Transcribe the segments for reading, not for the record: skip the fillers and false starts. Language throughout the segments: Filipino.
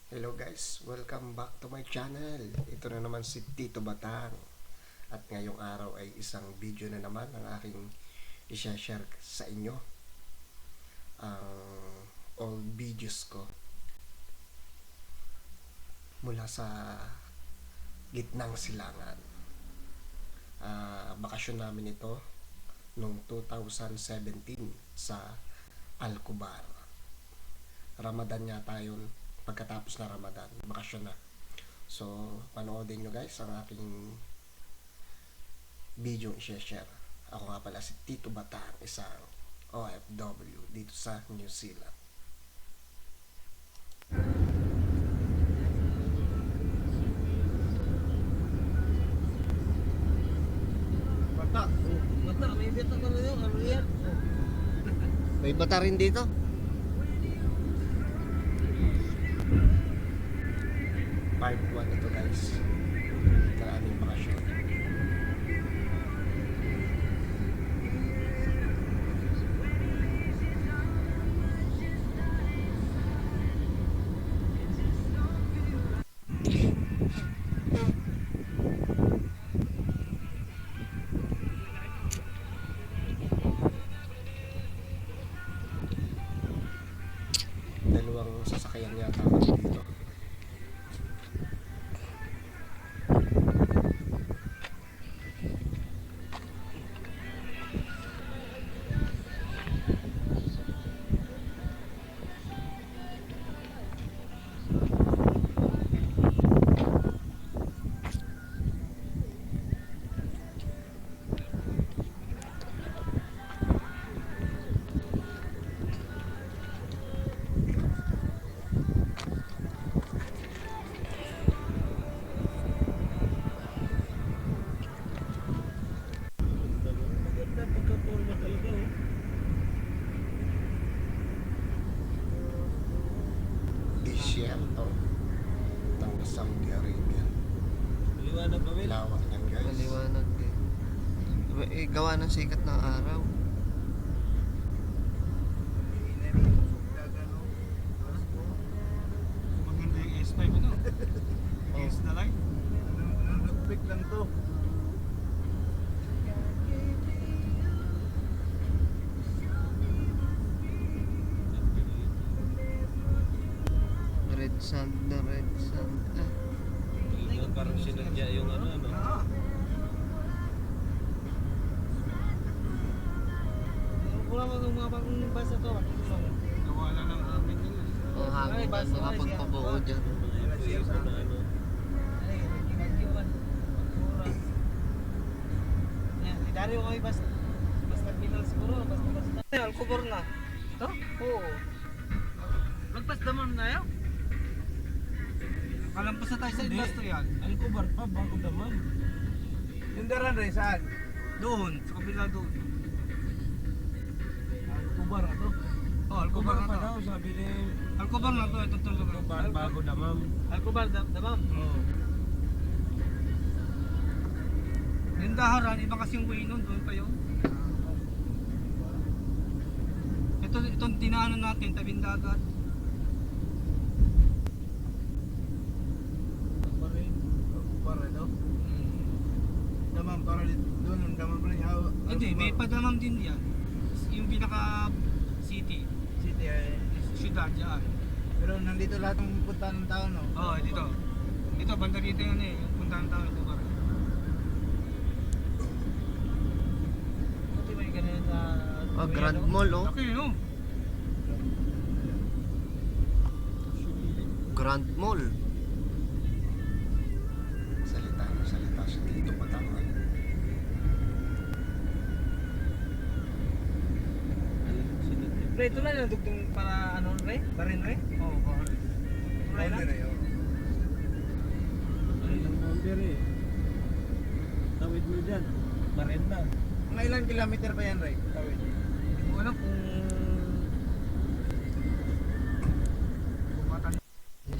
Hello guys, welcome back to my channel. Ito na naman si Tito Batang. At ngayong araw ay isang video na naman ang aking i-share sa inyo. Ang old videos ko mula sa gitnang silangan. Bakasyon namin ito noong 2017 sa Alcobar. Ramadan yata yun. Pagkatapos na Ramadan, bakasyon na. So, panoodin nyo guys ang aking video i-share. Ako nga pala si Tito Batang, isang OFW dito sa New Zealand. Bata, may bata ka na yun. Ano yan? May bata rin dito. Part 1 ito guys ng aming bakasyon. Dalawang sasakyan yata kami dito. Maganda pagka-forma talaga oh. Disyerto ng Saudi Arabia. Liwanag ba Will? Lawak yan guys. Maliwanag din. Gawa ng sikat ng araw. Maganda yung S5 ito. S na lang. Nag-pick lang to. Red sand na red sand. Parang sinadya yung ano. Wala mo itong mga bagong basa to. Gawa lang ng amin yun. Ang hangin na nakapagpabuo dyan. Dari ko kami basta final siguro. Basta Alcobar na. Ito? Oo. Magpas naman na yun? Kalampas na tayo sa industrial. Alcobar pa, bago naman. Yung daran rin, saan? Doon, sa kabila doon. Alcobar ano? Oh, Alcobar na pa to. daw, sabi ni Alcobar na to, ito tulog. Alcobar, bago naman. Alcobar, damam. Oo. Yung daharan, iba kasi yung way nun, doon pa yun. Itong tinaanan natin, tabing dagat. Alcobar rin. Alcobar ano? Damam, para doon, ang damam pa rin. Hindi, may padamam din yan. Yung pinaka city, City ay. syudad yan. Pero nandito lahat ng punta ng tao, no? Oo, dito. Dito, banda dito yun eh, yung punta ng tao, Alcobar. Buti may ganun sa... Grand Mall oh. Okay, no? Grand Mall. Salita si Tito Batang. Pre, ito lang yung dugtong para ano, Re? Barin, Re? Oo, barin. Pre lang? Ay, ang boundary eh. Tawid mo dyan. Marenda. Mga ilang kilometer pa yan, Ray? Tawid. Hindi ko alam kung... Bumatan.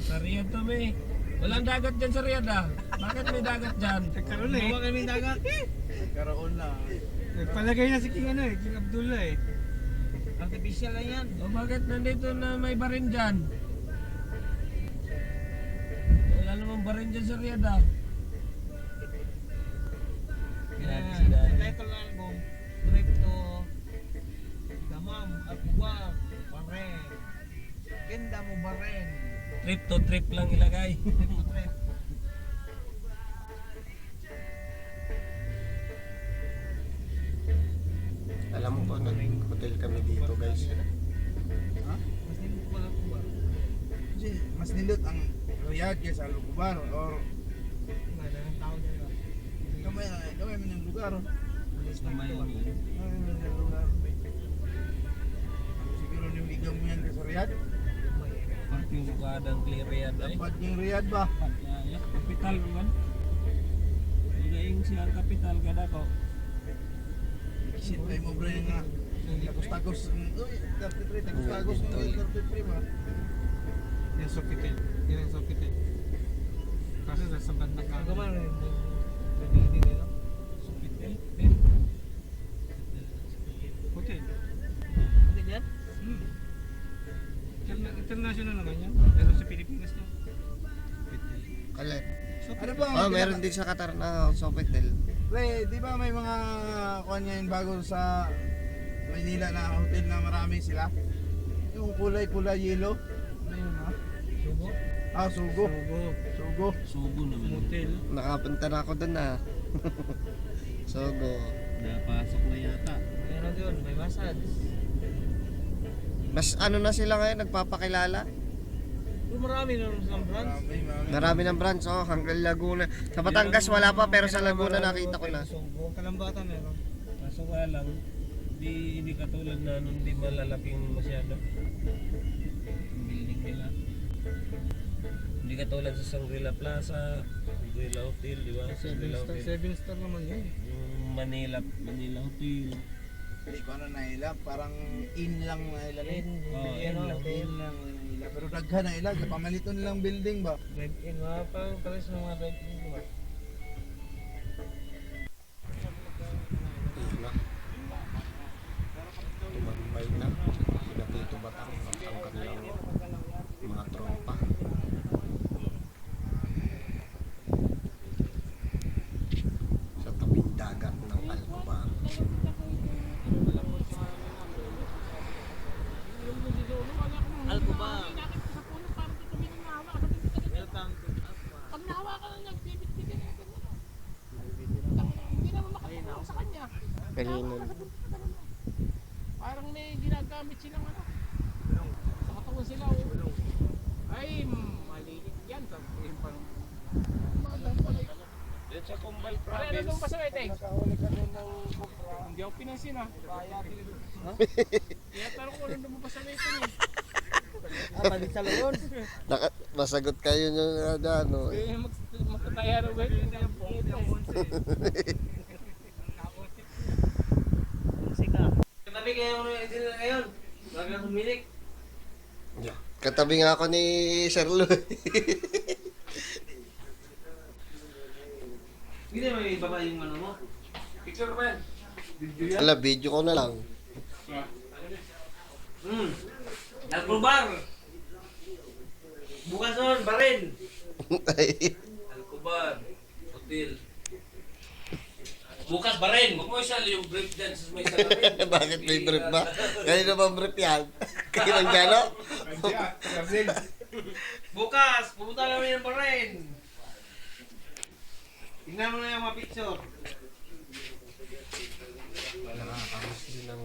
Sa Riyadh to, may. Walang dagat dyan sa Riyadh ah. Bakit may dagat dyan? Nagkaroon eh. Buwa kami dagat. Karoon na. Nagpalagay na si King ano eh, King Abdullah eh. Artificial lang yan. O bakit nandito na may barin dyan? ba rin dyan sa Riyadh ah? Grabe Yan. si Daddy. Ang title ng album, Trip to Damam at Buwag, Baren. Ganda mo Baren. Trip to trip lang ilagay. Trip to trip. Alam mo po, nag-hotel kami dito guys. Mas hindi ko pala kung ba. Kasi mas nindot ang Riyadh kaysa Lukubar or Wala ng tao dito. gamay man yung lugar. Kamay yun. Gamay man yung lugar. Siguro yung ligaw mo yan kaysa Riyadh. Pag yung kadang clear yan ay. Dapat yung Riyadh ba? Kapital naman. Igaing siyang kapital kada ko. Shit, ay mo bro yung tagos-tagos. Uy, 33, tagos-tagos yung 33 ba? Yung Sofitel. Yan ang Sofitel. Kasi sa bandang kanan. Gaman rin. Hindi nila. Sofitel. Hotel. Hotel yan? International naman yan. Pero sa Pilipinas to. Kalit. Ano ba? Oh, meron din sa Qatar na Sofitel. Pre, di ba may mga kuan ngayon bago sa Maynila na hotel na marami sila? Yung kulay-kulay yellow. Ano yun ha? Subo. Ah, Sugo. Sugo. Subo naman. Motel. Nakapunta na ako dun na. Sogo. Napasok na yata. Meron yun. May massage. Mas ano na sila ngayon, nagpapakilala? Pero marami na rin sa brands. Marami ng branch, oh, hanggang Laguna. Sa Batangas wala pa, pero sa Laguna nakita ko na. Subo. Kalambata meron. Kaso nga lang, hindi katulad na nun, hindi malalaking masyado. Ang building nila. Hindi katulad sa Shangri-La Plaza, Shangri-La Hotel, di ba? Shangri-La Hotel. 7 star naman yun. Yung Manila Hotel. Hindi ko ano naila, parang in lang naila. Oh, Yan yan lang. In lang naila. Pero daghan na ila, pamaliton lang building ba? Drive-in. Mga pares ng mga drive-in. Diba? Ayun na. Tumambay na. Pinatito Batang ang kanilang mga tropa. Sa tabing dagat ng Alcobar. Alcobar. Welcome to Pag nahawakan na nagbibit-bit na ito. Hindi naman makatulong sa kanya. Kalinan. Parang may ginagamit silang ano. Nakatawan sila oh. Ay, maliit yan. Sabihin pa. Yan sa Kumbal Pare, ano doon pa sa wedding? Hindi ako pinansin ah. Kaya tanong ko ano doon pa sa wedding eh. balik sa loob. Masagot kayo nyo na ano. Magtataya rin wedding. Musika. Katabi kayo ngayon. Bago na humilik. Yeah. Katabi nga ako ni Sir Lu. Hindi may baba yung ano mo. Picture ko yan. Ala, video ko na lang. Alcobar. Bukas nun, Baren. Ay, Alcobar. Hotel. Bukas Baren. Huwag mo isa yung break dance may salamin. bakit may brief ba? Kayo na ba brief yan? Kayo ng gano? Bukas, pupunta namin ng Baren. Tingnan mo na yung mga picture. Nakakamas din ng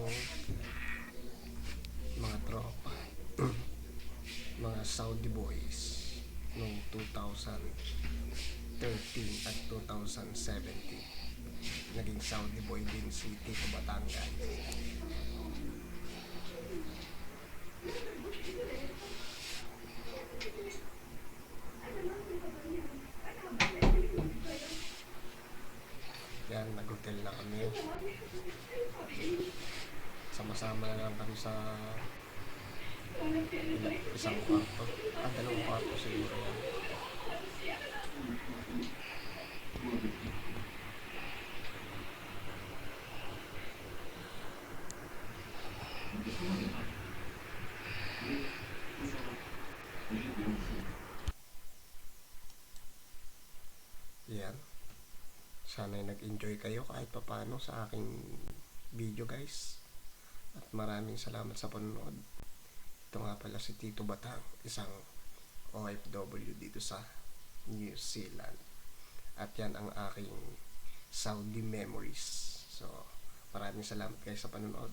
mga tropa. Mga Saudi boys noong 2013 at 2017. Naging Saudi boy din si Tito Batangas. Yan, nag-hotel na kami. Sama-sama na lang kami sa isang kwarto. Dalawang kwarto siguro yan. Sana'y nag-enjoy kayo kahit papano sa aking video guys. At maraming salamat sa panonood. Ito nga pala si Tito Batang, isang OFW dito sa New Zealand. At yan ang aking Saudi memories. So, maraming salamat guys sa panonood.